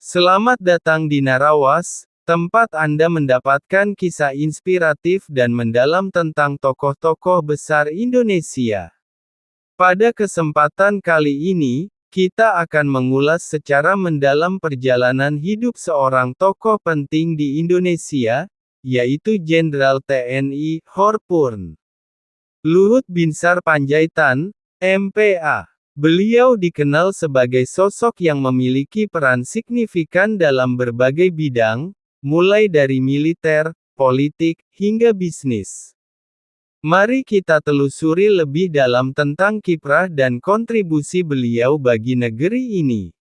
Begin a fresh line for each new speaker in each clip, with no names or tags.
Selamat datang di Narawas, tempat Anda mendapatkan kisah inspiratif dan mendalam tentang tokoh-tokoh besar Indonesia. Pada kesempatan kali ini, kita akan mengulas secara mendalam perjalanan hidup seorang tokoh penting di Indonesia, yaitu Jenderal TNI Horpurn Luhut Binsar Panjaitan, MPA. Beliau dikenal sebagai sosok yang memiliki peran signifikan dalam berbagai bidang, mulai dari militer, politik, hingga bisnis. Mari kita telusuri lebih dalam tentang kiprah dan kontribusi beliau bagi negeri ini.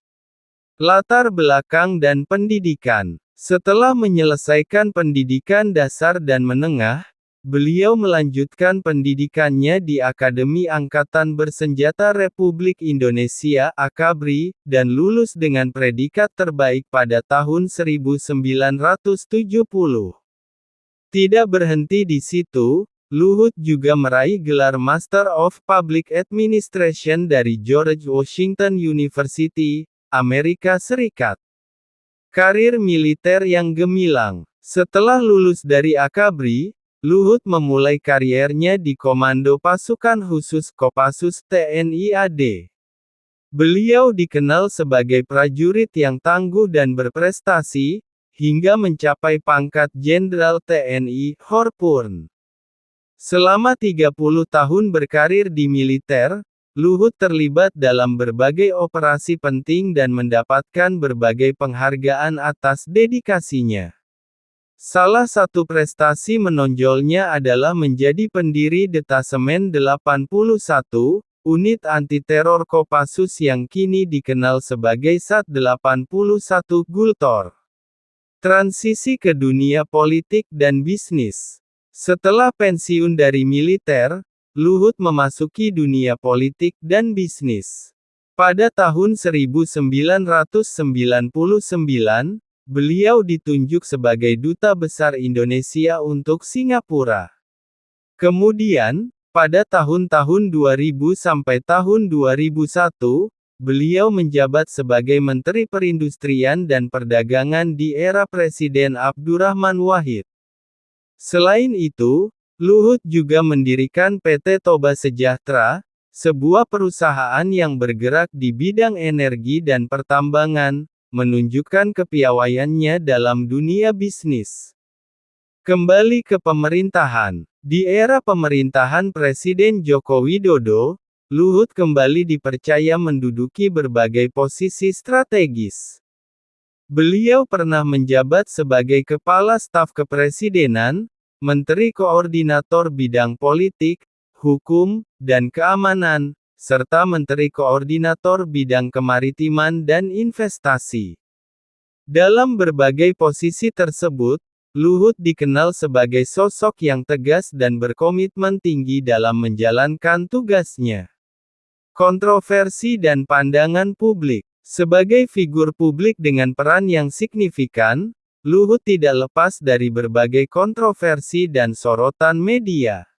Latar belakang dan pendidikan. Setelah menyelesaikan pendidikan dasar dan menengah, beliau melanjutkan pendidikannya di Akademi Angkatan Bersenjata Republik Indonesia (AKABRI), dan lulus dengan predikat terbaik pada tahun 1970. Tidak berhenti di situ, Luhut juga meraih gelar Master of Public Administration dari George Washington University, Amerika Serikat. Karir militer yang gemilang. Setelah lulus dari AKABRI, Luhut memulai kariernya di Komando Pasukan Khusus Kopassus TNI AD. Beliau dikenal sebagai prajurit yang tangguh dan berprestasi, hingga mencapai pangkat Jenderal TNI Horpurn. Selama 30 tahun berkarir di militer, Luhut terlibat dalam berbagai operasi penting dan mendapatkan berbagai penghargaan atas dedikasinya. Salah satu prestasi menonjolnya adalah menjadi pendiri Detasemen 81, unit anti-teror Kopassus yang kini dikenal sebagai Sat 81 Gultor. Transisi ke dunia politik dan bisnis. Setelah pensiun dari militer, Luhut memasuki dunia politik dan bisnis. Pada tahun 1999, beliau ditunjuk sebagai Duta Besar Indonesia untuk Singapura. Kemudian, pada tahun-tahun 2000 sampai tahun 2001, beliau menjabat sebagai Menteri Perindustrian dan Perdagangan di era Presiden Abdurrahman Wahid. Selain itu, Luhut juga mendirikan PT Toba Sejahtera, sebuah perusahaan yang bergerak di bidang energi dan pertambangan, menunjukkan kepiawaiannya dalam dunia bisnis. Kembali ke pemerintahan. Di era pemerintahan Presiden Joko Widodo, Luhut kembali dipercaya menduduki berbagai posisi strategis. Beliau pernah menjabat sebagai Kepala Staf Kepresidenan, Menteri Koordinator Bidang Politik, Hukum, dan Keamanan, serta Menteri Koordinator Bidang Kemaritiman dan Investasi. Dalam berbagai posisi tersebut, Luhut dikenal sebagai sosok yang tegas dan berkomitmen tinggi dalam menjalankan tugasnya. Kontroversi dan pandangan publik. Sebagai figur publik dengan peran yang signifikan, Luhut tidak lepas dari berbagai kontroversi dan sorotan media.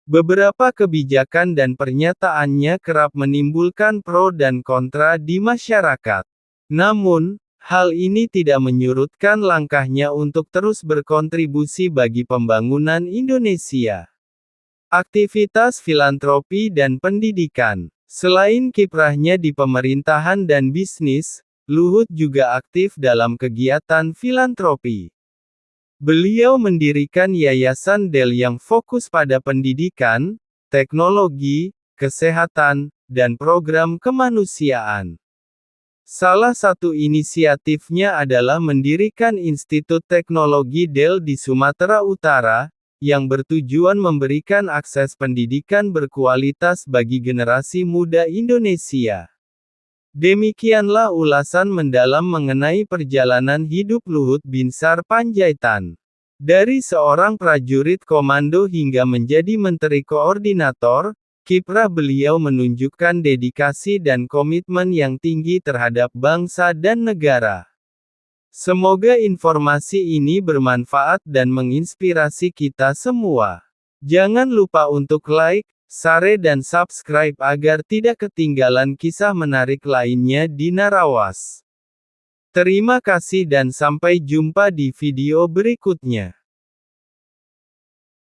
Beberapa kebijakan dan pernyataannya kerap menimbulkan pro dan kontra di masyarakat. Namun, hal ini tidak menyurutkan langkahnya untuk terus berkontribusi bagi pembangunan Indonesia. Aktivitas filantropi dan pendidikan. Selain kiprahnya di pemerintahan dan bisnis, Luhut juga aktif dalam kegiatan filantropi. Beliau mendirikan Yayasan Del yang fokus pada pendidikan, teknologi, kesehatan, dan program kemanusiaan. Salah satu inisiatifnya adalah mendirikan Institut Teknologi Del di Sumatera Utara, yang bertujuan memberikan akses pendidikan berkualitas bagi generasi muda Indonesia. Demikianlah ulasan mendalam mengenai perjalanan hidup Luhut Binsar Panjaitan. Dari seorang prajurit komando hingga menjadi menteri koordinator, kiprah beliau menunjukkan dedikasi dan komitmen yang tinggi terhadap bangsa dan negara. Semoga informasi ini bermanfaat dan menginspirasi kita semua. Jangan lupa untuk like, share dan subscribe agar tidak ketinggalan kisah menarik lainnya di Narawas. Terima kasih dan sampai jumpa di video berikutnya.